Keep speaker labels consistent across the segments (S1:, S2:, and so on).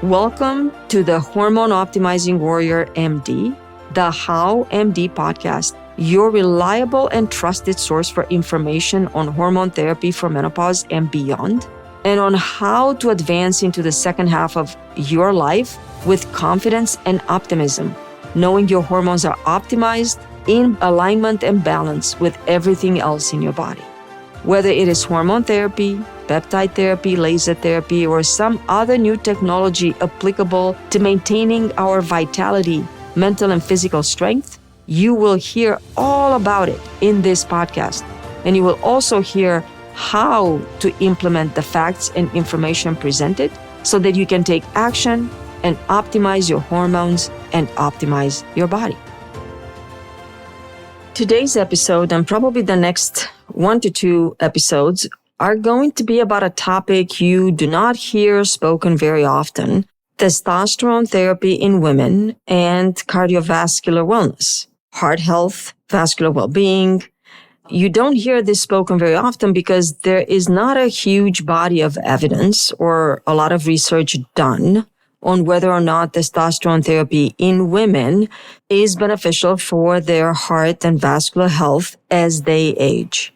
S1: Welcome to the Hormone Optimizing Warrior MD, the How MD podcast, your reliable and trusted source for information on hormone therapy for menopause and beyond, and on how to advance into the second half of your life with confidence and optimism, knowing your hormones are optimized in alignment and balance with everything else in your body. Whether it is hormone therapy, peptide therapy, laser therapy, or some other new technology applicable to maintaining our vitality, mental and physical strength, you will hear all about it in this podcast. And you will also hear how to implement the facts and information presented so that you can take action and optimize your hormones and optimize your body. Today's episode, and probably the next 1 to 2 episodes, are going to be about a topic you do not hear spoken very often: testosterone therapy in women and cardiovascular wellness, heart health, vascular well-being. You don't hear this spoken very often because there is not a huge body of evidence or a lot of research done on whether or not testosterone therapy in women is beneficial for their heart and vascular health as they age.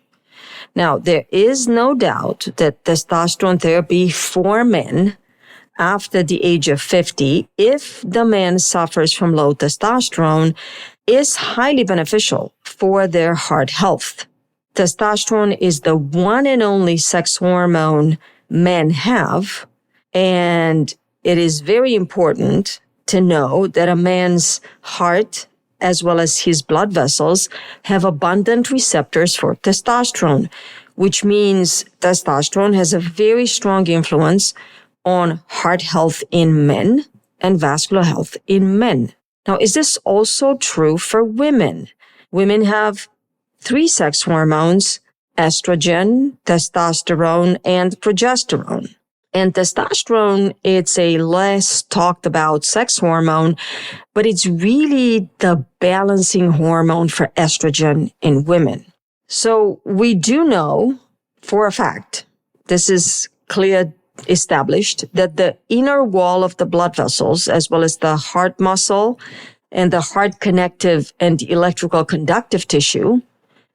S1: Now, there is no doubt that testosterone therapy for men after the age of 50, if the man suffers from low testosterone, is highly beneficial for their heart health. Testosterone is the one and only sex hormone men have, and it is very important to know that a man's heart, as well as his blood vessels, have abundant receptors for testosterone, which means testosterone has a very strong influence on heart health in men and vascular health in men. Now, is this also true for women? Women have 3 sex hormones: estrogen, testosterone, and progesterone. And testosterone, it's a less talked about sex hormone, but it's really the balancing hormone for estrogen in women. So we do know for a fact, this is clear established, that the inner wall of the blood vessels, as well as the heart muscle and the heart connective and electrical conductive tissue,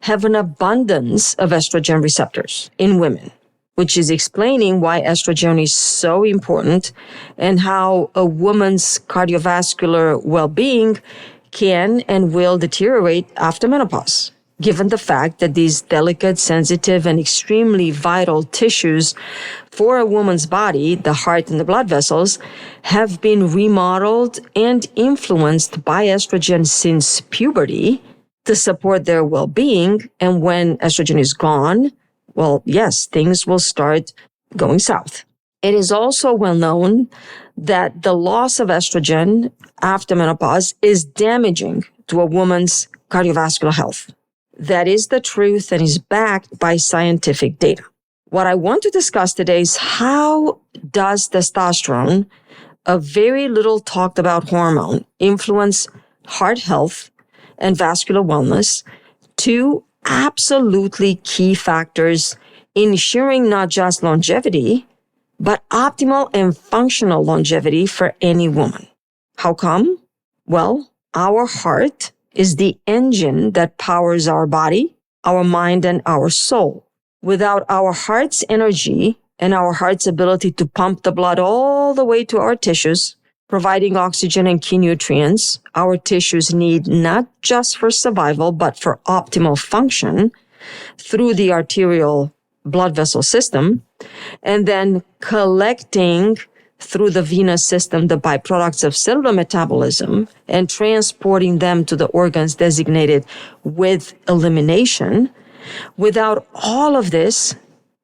S1: have an abundance of estrogen receptors in women, which is explaining why estrogen is so important and how a woman's cardiovascular well-being can and will deteriorate after menopause, given the fact that these delicate, sensitive, and extremely vital tissues for a woman's body, the heart and the blood vessels, have been remodeled and influenced by estrogen since puberty to support their well-being. And when estrogen is gone, well, yes, things will start going south. It is also well known that the loss of estrogen after menopause is damaging to a woman's cardiovascular health. That is the truth and is backed by scientific data. What I want to discuss today is how does testosterone, a very little talked about hormone, influence heart health and vascular wellness, 2 absolutely key factors ensuring not just longevity, but optimal and functional longevity for any woman. How come? Well, our heart is the engine that powers our body, our mind, and our soul. Without our heart's energy and our heart's ability to pump the blood all the way to our tissues, providing oxygen and key nutrients our tissues need not just for survival, but for optimal function through the arterial blood vessel system, and then collecting through the venous system the byproducts of cellular metabolism and transporting them to the organs designated with elimination. Without all of this,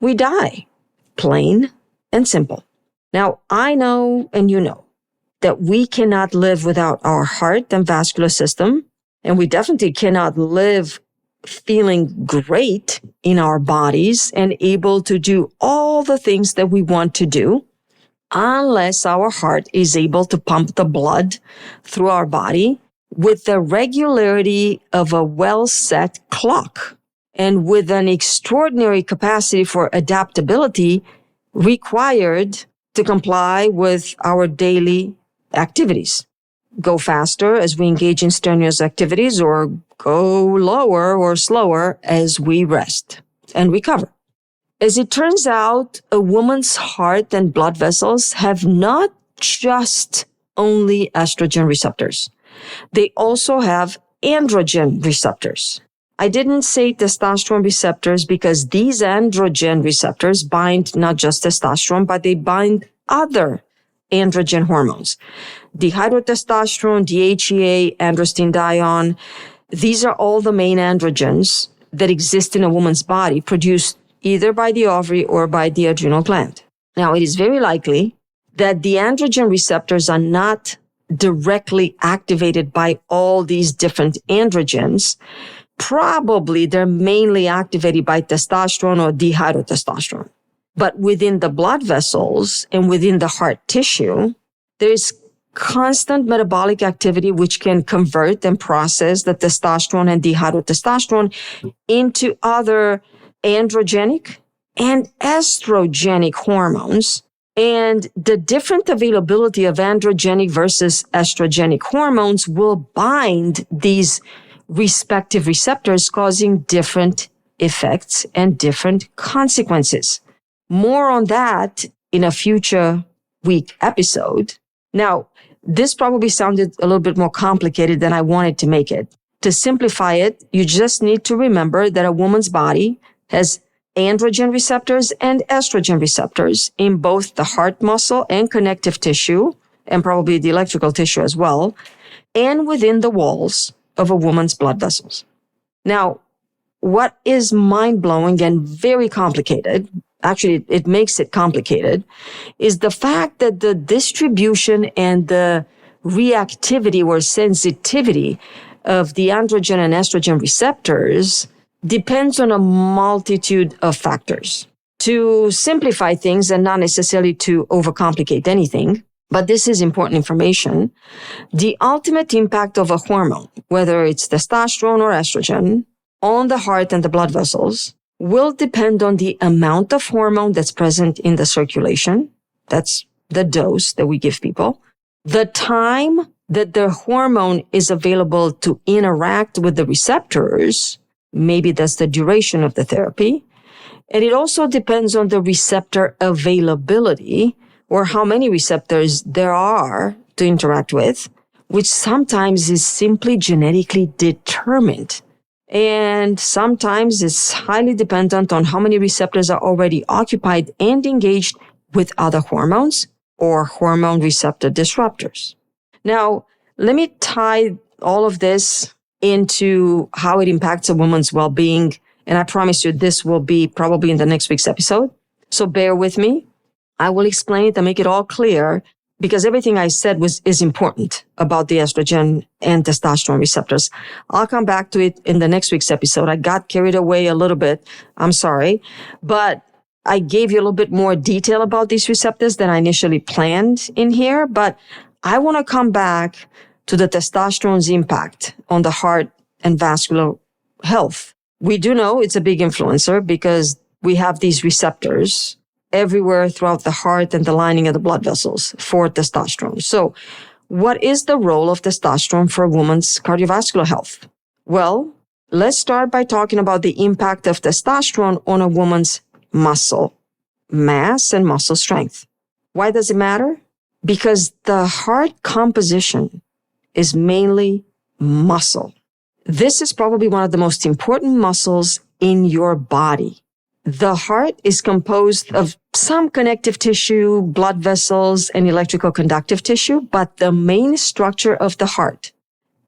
S1: we die. Plain and simple. Now, I know and you know that we cannot live without our heart and vascular system, and we definitely cannot live feeling great in our bodies and able to do all the things that we want to do unless our heart is able to pump the blood through our body with the regularity of a well-set clock and with an extraordinary capacity for adaptability required to comply with our daily activities. Go faster as we engage in strenuous activities, or go lower or slower as we rest and recover. As it turns out, a woman's heart and blood vessels have not just only estrogen receptors. They also have androgen receptors. I didn't say testosterone receptors because these androgen receptors bind not just testosterone, but they bind other androgen hormones. Dihydrotestosterone, DHEA, androstenedione. These are all the main androgens that exist in a woman's body, produced either by the ovary or by the adrenal gland. Now, it is very likely that the androgen receptors are not directly activated by all these different androgens. Probably they're mainly activated by testosterone or dihydrotestosterone. But within the blood vessels and within the heart tissue, there is constant metabolic activity which can convert and process the testosterone and dihydrotestosterone into other androgenic and estrogenic hormones. And the different availability of androgenic versus estrogenic hormones will bind these respective receptors, causing different effects and different consequences. More on that in a future week episode. Now, this probably sounded a little bit more complicated than I wanted to make it. To simplify it, you just need to remember that a woman's body has androgen receptors and estrogen receptors in both the heart muscle and connective tissue, and probably the electrical tissue as well, and within the walls of a woman's blood vessels. Now, what is mind-blowing and very complicated, actually it makes it complicated, is the fact that the distribution and the reactivity or sensitivity of the androgen and estrogen receptors depends on a multitude of factors. To simplify things and not necessarily to overcomplicate anything, but this is important information, the ultimate impact of a hormone, whether it's testosterone or estrogen, on the heart and the blood vessels will depend on the amount of hormone that's present in the circulation. That's the dose that we give people. The time that the hormone is available to interact with the receptors, maybe that's the duration of the therapy. And it also depends on the receptor availability, or how many receptors there are to interact with, which sometimes is simply genetically determined. And sometimes it's highly dependent on how many receptors are already occupied and engaged with other hormones or hormone receptor disruptors. Now, let me tie all of this into how it impacts a woman's well-being. And I promise you this will be probably in the next week's episode. So bear with me. I will explain it and make it all clear, because everything I said is important about the estrogen and testosterone receptors. I'll come back to it in the next week's episode. I got carried away a little bit. I'm sorry. But I gave you a little bit more detail about these receptors than I initially planned in here. But I want to come back to the testosterone's impact on the heart and vascular health. We do know it's a big influencer because we have these receptors everywhere throughout the heart and the lining of the blood vessels for testosterone. So what is the role of testosterone for a woman's cardiovascular health? Well, let's start by talking about the impact of testosterone on a woman's muscle mass and muscle strength. Why does it matter? Because the heart composition is mainly muscle. This is probably one of the most important muscles in your body. The heart is composed of some connective tissue, blood vessels, and electrical conductive tissue, but the main structure of the heart,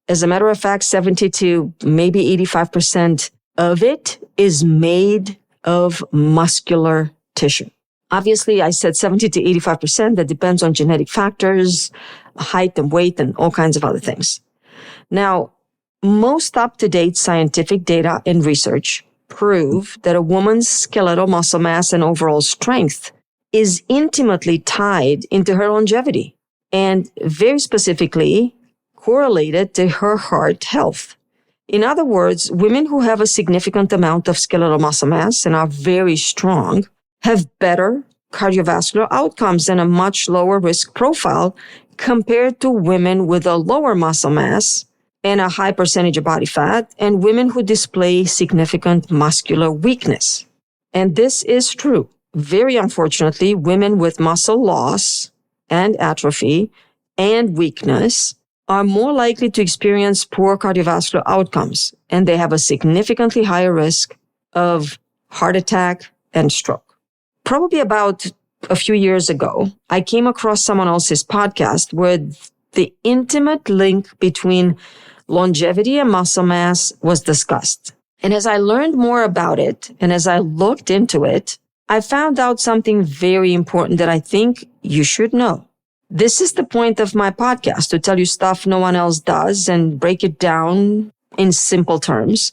S1: as a matter of fact, 70 to maybe 85% of it is made of muscular tissue. Obviously, I said 70 to 85%. That depends on genetic factors, height and weight, and all kinds of other things. Now, most up-to-date scientific data and research prove that a woman's skeletal muscle mass and overall strength is intimately tied into her longevity and very specifically correlated to her heart health. In other words, women who have a significant amount of skeletal muscle mass and are very strong have better cardiovascular outcomes and a much lower risk profile compared to women with a lower muscle mass and a high percentage of body fat and women who display significant muscular weakness. And this is true. Very unfortunately, women with muscle loss and atrophy and weakness are more likely to experience poor cardiovascular outcomes, and they have a significantly higher risk of heart attack and stroke. Probably about a few years ago, I came across someone else's podcast where the intimate link between longevity and muscle mass was discussed. And as I learned more about it, and as I looked into it, I found out something very important that I think you should know. This is the point of my podcast, to tell you stuff no one else does and break it down in simple terms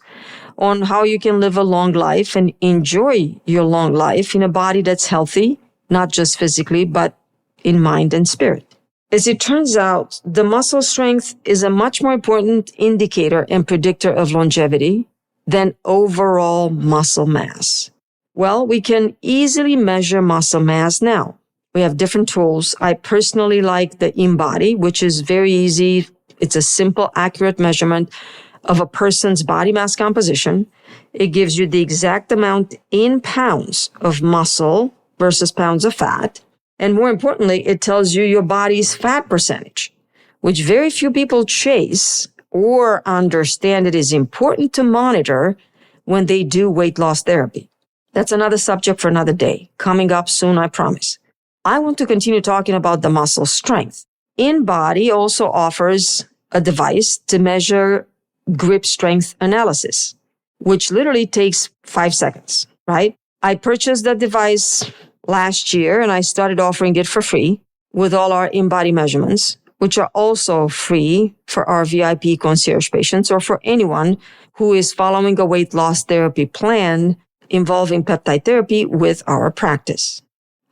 S1: on how you can live a long life and enjoy your long life in a body that's healthy, not just physically, but in mind and spirit. As it turns out, the muscle strength is a much more important indicator and predictor of longevity than overall muscle mass. Well, we can easily measure muscle mass now. We have different tools. I personally like the InBody, which is very easy. It's a simple, accurate measurement of a person's body mass composition. It gives you the exact amount in pounds of muscle versus pounds of fat. And more importantly, it tells you your body's fat percentage, which very few people chase or understand it is important to monitor when they do weight loss therapy. That's another subject for another day, coming up soon, I promise. I want to continue talking about the muscle strength. InBody also offers a device to measure grip strength analysis, which literally takes 5 seconds, right? I purchased that device last year and I started offering it for free with all our InBody measurements, which are also free for our VIP concierge patients or for anyone who is following a weight loss therapy plan involving peptide therapy with our practice.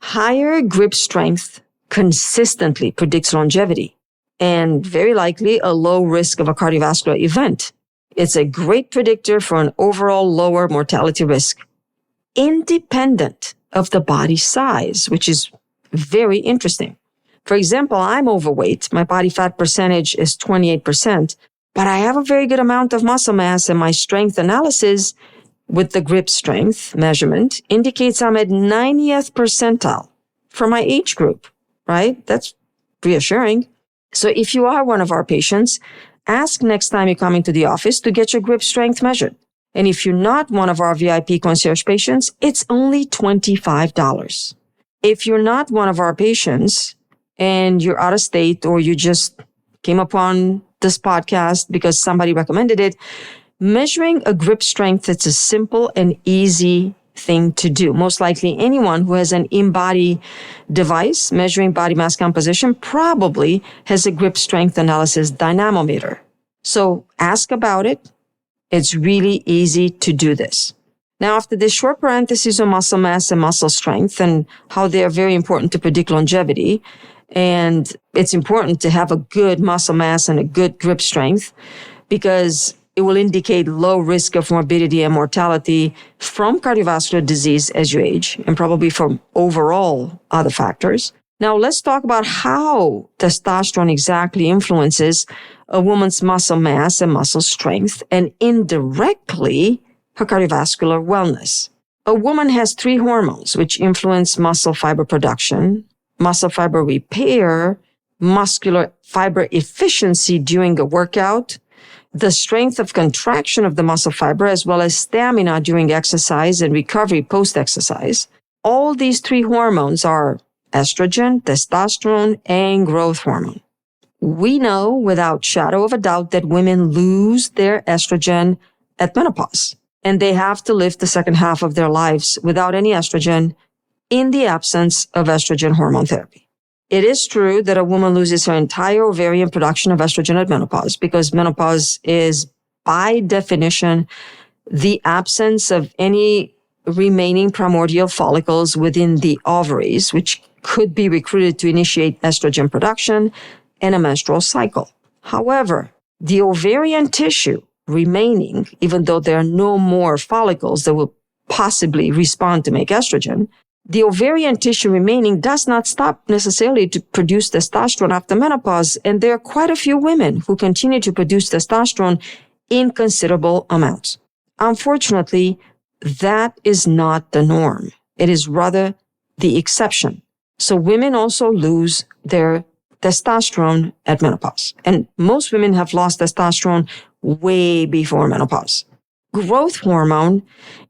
S1: Higher grip strength consistently predicts longevity and very likely a low risk of a cardiovascular event. It's a great predictor for an overall lower mortality risk, independent of the body size, which is very interesting. For example, I'm overweight. My body fat percentage is 28%, but I have a very good amount of muscle mass, and my strength analysis with the grip strength measurement indicates I'm at 90th percentile for my age group, right? That's reassuring. So if you are one of our patients, ask next time you come into the office to get your grip strength measured. And if you're not one of our VIP concierge patients, it's only $25. If you're not one of our patients and you're out of state or you just came upon this podcast because somebody recommended it, measuring a grip strength, it's a simple and easy thing to do. Most likely anyone who has an InBody device measuring body mass composition probably has a grip strength analysis dynamometer. So ask about it. It's really easy to do this. Now, after this short parenthesis on muscle mass and muscle strength and how they are very important to predict longevity, and it's important to have a good muscle mass and a good grip strength because it will indicate low risk of morbidity and mortality from cardiovascular disease as you age and probably from overall other factors. Now, let's talk about how testosterone exactly influences a woman's muscle mass and muscle strength and indirectly her cardiovascular wellness. A woman has 3 hormones which influence muscle fiber production, muscle fiber repair, muscular fiber efficiency during a workout, the strength of contraction of the muscle fiber, as well as stamina during exercise and recovery post-exercise. All these 3 hormones are estrogen, testosterone, and growth hormone. We know without shadow of a doubt that women lose their estrogen at menopause, and they have to live the second half of their lives without any estrogen in the absence of estrogen hormone therapy. It is true that a woman loses her entire ovarian production of estrogen at menopause because menopause is, by definition, the absence of any remaining primordial follicles within the ovaries, which could be recruited to initiate estrogen production and a menstrual cycle. However, the ovarian tissue remaining, even though there are no more follicles that will possibly respond to make estrogen, The ovarian tissue remaining does not stop necessarily to produce testosterone after menopause, and there are quite a few women who continue to produce testosterone in considerable amounts. Unfortunately, that is not the norm. It is rather the exception. So women also lose their testosterone at menopause. And most women have lost testosterone way before menopause. Growth hormone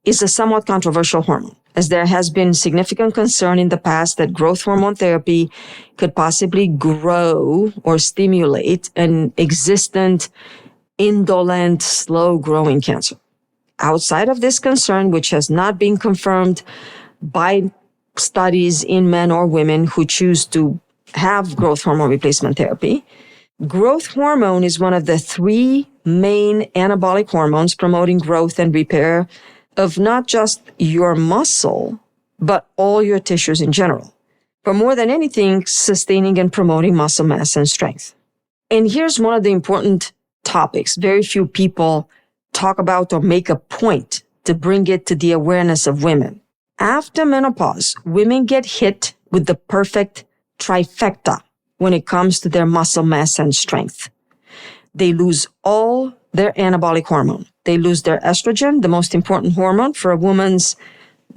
S1: is a somewhat controversial hormone, as there has been significant concern in the past that growth hormone therapy could possibly grow or stimulate an existent, indolent, slow-growing cancer. Outside of this concern, which has not been confirmed by studies in men or women who choose to have growth hormone replacement therapy, growth hormone is one of the three main anabolic hormones promoting growth and repair of not just your muscle, but all your tissues in general. But more than anything, sustaining and promoting muscle mass and strength. And here's one of the important topics. Very few people talk about or make a point to bring it to the awareness of women. After menopause, women get hit with the perfect trifecta when it comes to their muscle mass and strength. They lose all their anabolic hormone. They lose their estrogen, the most important hormone for a woman's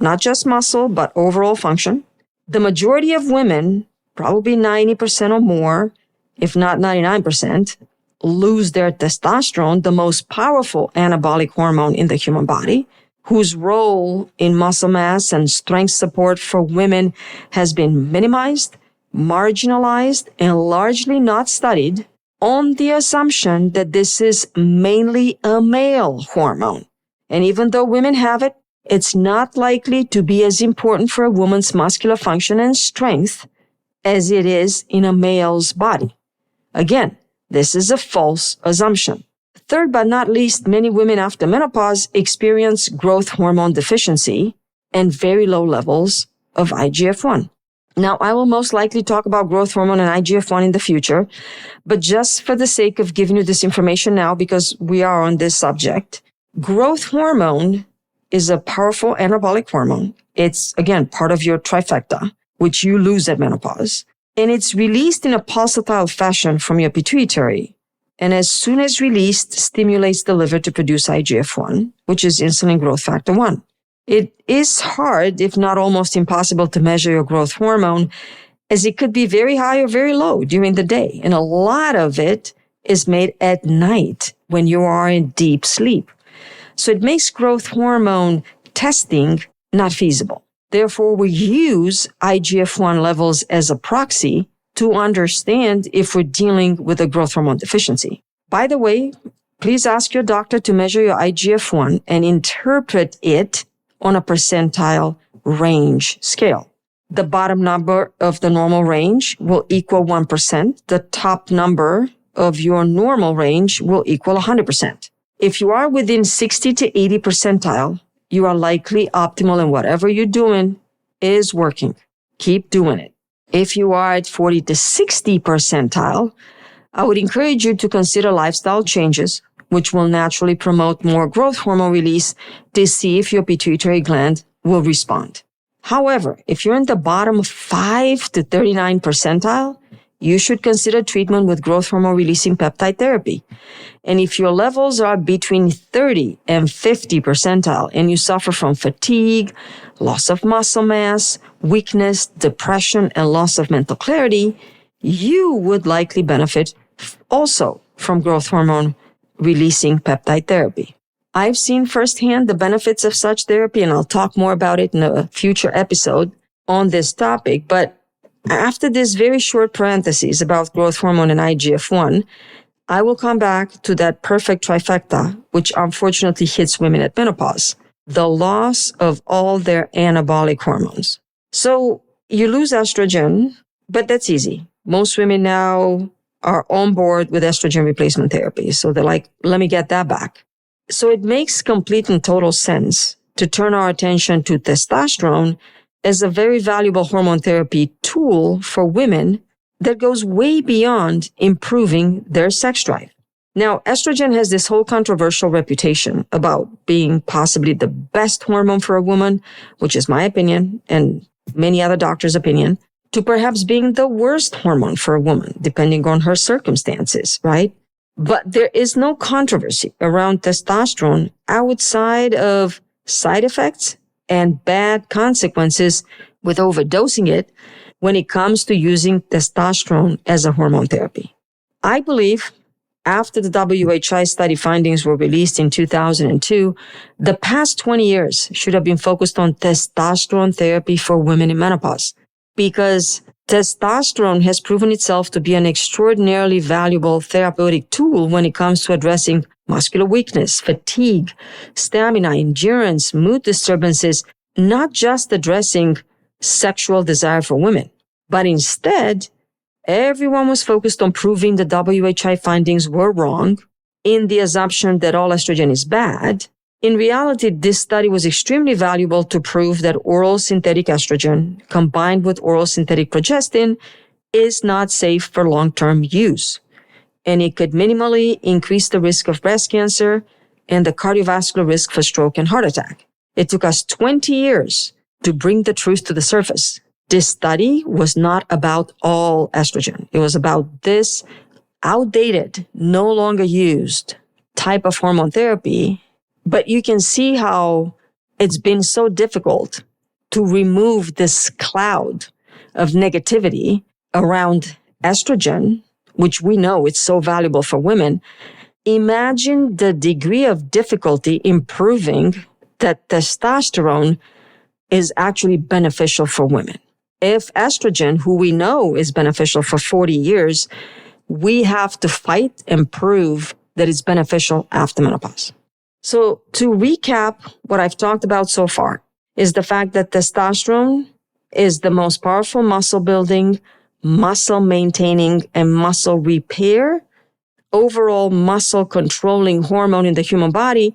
S1: not just muscle, but overall function. The majority of women, probably 90% or more, if not 99%, lose their testosterone, the most powerful anabolic hormone in the human body, whose role in muscle mass and strength support for women has been minimized, marginalized, and largely not studied, on the assumption that this is mainly a male hormone. And even though women have it, it's not likely to be as important for a woman's muscular function and strength as it is in a male's body. Again, this is a false assumption. Third but not least, many women after menopause experience growth hormone deficiency and very low levels of IGF-1. Now, I will most likely talk about growth hormone and IGF-1 in the future, but just for the sake of giving you this information now, because we are on this subject, growth hormone is a powerful anabolic hormone. It's, again, part of your trifecta, which you lose at menopause, and it's released in a pulsatile fashion from your pituitary. And as soon as released, stimulates the liver to produce IGF-1, which is insulin growth factor 1. It is hard, if not almost impossible, to measure your growth hormone, as it could be very high or very low during the day. And a lot of it is made at night when you are in deep sleep. So it makes growth hormone testing not feasible. Therefore, we use IGF-1 levels as a proxy to understand if we're dealing with a growth hormone deficiency. By the way, please ask your doctor to measure your IGF-1 and interpret it on a percentile range scale. The bottom number of the normal range will equal 1%. The top number of your normal range will equal 100%. If you are within 60 to 80 percentile, you are likely optimal, and whatever you're doing is working. Keep doing it. If you are at 40 to 60 percentile, I would encourage you to consider lifestyle changes, which will naturally promote more growth hormone release to see if your pituitary gland will respond. However, if you're in the bottom 5 to 39 percentile, you should consider treatment with growth hormone releasing peptide therapy. And if your levels are between 30 and 50 percentile and you suffer from fatigue, loss of muscle mass, weakness, depression, and loss of mental clarity, you would likely benefit also from growth hormone releasing peptide therapy. I've seen firsthand the benefits of such therapy, and I'll talk more about it in a future episode on this topic. But after this very short parenthesis about growth hormone and IGF-1, I will come back to that perfect trifecta, which unfortunately hits women at menopause, the loss of all their anabolic hormones. So you lose estrogen, but that's easy. Most women now are on board with estrogen replacement therapy. So they're like, let me get that back. So it makes complete and total sense to turn our attention to testosterone as a very valuable hormone therapy tool for women that goes way beyond improving their sex drive. Now, estrogen has this whole controversial reputation about being possibly the best hormone for a woman, which is my opinion, and many other doctors' opinion, to perhaps being the worst hormone for a woman, depending on her circumstances, right? But there is no controversy around testosterone outside of side effects and bad consequences with overdosing it when it comes to using testosterone as a hormone therapy. I believe after the WHI study findings were released in 2002, the past 20 years should have been focused on testosterone therapy for women in menopause, because testosterone has proven itself to be an extraordinarily valuable therapeutic tool when it comes to addressing muscular weakness, fatigue, stamina, endurance, mood disturbances, not just addressing sexual desire for women, but instead, everyone was focused on proving the WHI findings were wrong in the assumption that all estrogen is bad. In reality, this study was extremely valuable to prove that oral synthetic estrogen combined with oral synthetic progestin is not safe for long-term use, and it could minimally increase the risk of breast cancer and the cardiovascular risk for stroke and heart attack. It took us 20 years to bring the truth to the surface. This study was not about all estrogen. It was about this outdated, no longer used type of hormone therapy. But you can see how it's been so difficult to remove this cloud of negativity around estrogen, which we know it's so valuable for women. Imagine the degree of difficulty in proving that testosterone is actually beneficial for women. If estrogen, who we know is beneficial for 40 years, we have to fight and prove that it's beneficial after menopause. So to recap what I've talked about so far is the fact that testosterone is the most powerful muscle building, muscle maintaining, and muscle repair, overall muscle controlling hormone in the human body,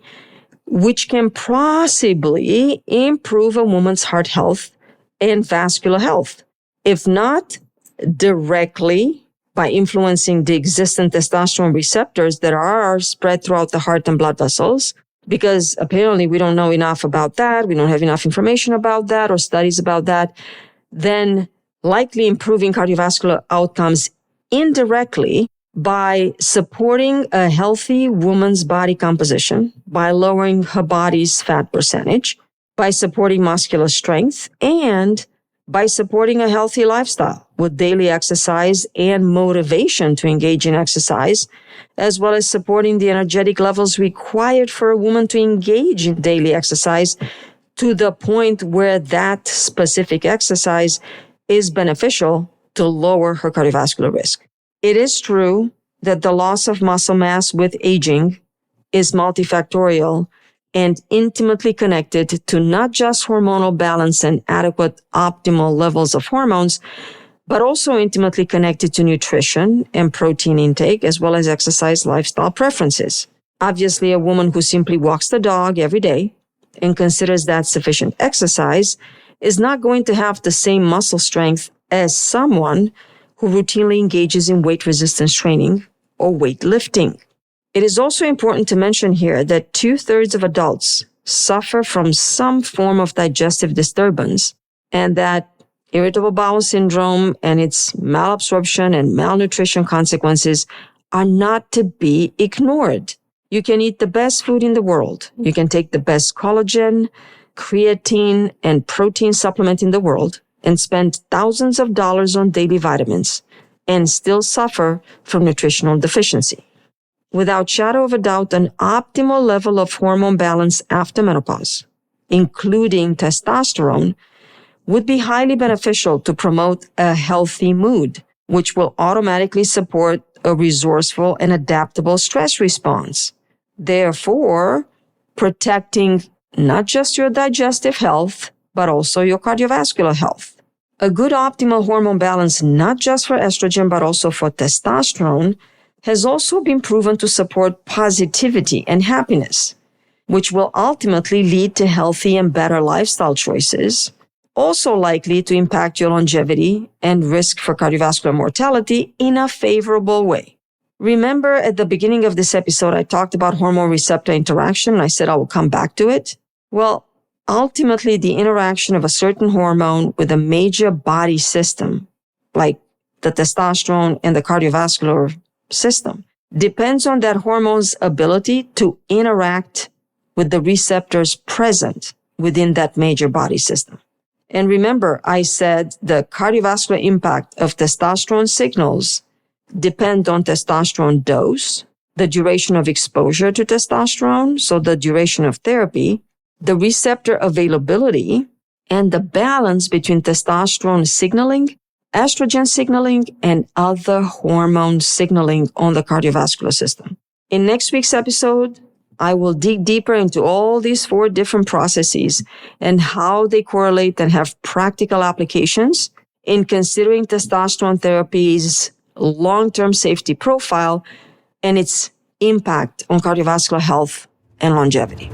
S1: which can possibly improve a woman's heart health and vascular health. If not directly by influencing the existing testosterone receptors that are spread throughout the heart and blood vessels, because apparently we don't know enough about that, we don't have enough information about that or studies about that, then likely improving cardiovascular outcomes indirectly by supporting a healthy woman's body composition, by lowering her body's fat percentage, by supporting muscular strength, and by supporting a healthy lifestyle with daily exercise and motivation to engage in exercise, as well as supporting the energetic levels required for a woman to engage in daily exercise to the point where that specific exercise is beneficial to lower her cardiovascular risk. It is true that the loss of muscle mass with aging is multifactorial and intimately connected to not just hormonal balance and adequate optimal levels of hormones, but also intimately connected to nutrition and protein intake, as well as exercise lifestyle preferences. Obviously, a woman who simply walks the dog every day and considers that sufficient exercise is not going to have the same muscle strength as someone who routinely engages in weight resistance training or weightlifting. It is also important to mention here that 2/3 of adults suffer from some form of digestive disturbance, and that irritable bowel syndrome and its malabsorption and malnutrition consequences are not to be ignored. You can eat the best food in the world. You can take the best collagen, creatine, and protein supplement in the world and spend thousands of dollars on daily vitamins and still suffer from nutritional deficiency. Without shadow of a doubt, an optimal level of hormone balance after menopause, including testosterone, would be highly beneficial to promote a healthy mood, which will automatically support a resourceful and adaptable stress response. Therefore, protecting not just your digestive health, but also your cardiovascular health. A good optimal hormone balance, not just for estrogen, but also for testosterone, has also been proven to support positivity and happiness, which will ultimately lead to healthy and better lifestyle choices, also likely to impact your longevity and risk for cardiovascular mortality in a favorable way. Remember at the beginning of this episode, I talked about hormone receptor interaction, and I said I will come back to it. Well, Ultimately, the interaction of a certain hormone with a major body system, like the testosterone and the cardiovascular system, depends on that hormone's ability to interact with the receptors present within that major body system. And remember, I said the cardiovascular impact of testosterone signals depend on testosterone dose, the duration of exposure to testosterone, so the duration of therapy, the receptor availability, and the balance between testosterone signaling, estrogen signaling, and other hormone signaling on the cardiovascular system. In next week's episode, I will dig deeper into all these 4 different processes and how they correlate and have practical applications in considering testosterone therapy's long-term safety profile and its impact on cardiovascular health and longevity.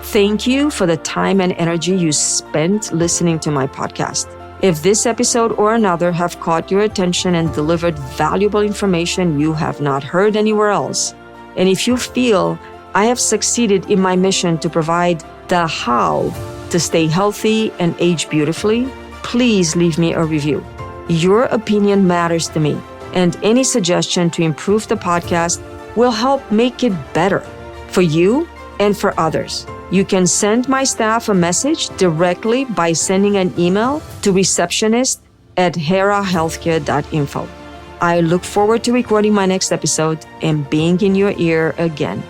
S1: Thank you for the time and energy you spent listening to my podcast. If this episode or another have caught your attention and delivered valuable information you have not heard anywhere else, and if you feel I have succeeded in my mission to provide the how to stay healthy and age beautifully, please leave me a review. Your opinion matters to me, and any suggestion to improve the podcast will help make it better for you and for others. You can send my staff a message directly by sending an email to receptionist@herahealthcare.info. I look forward to recording my next episode and being in your ear again.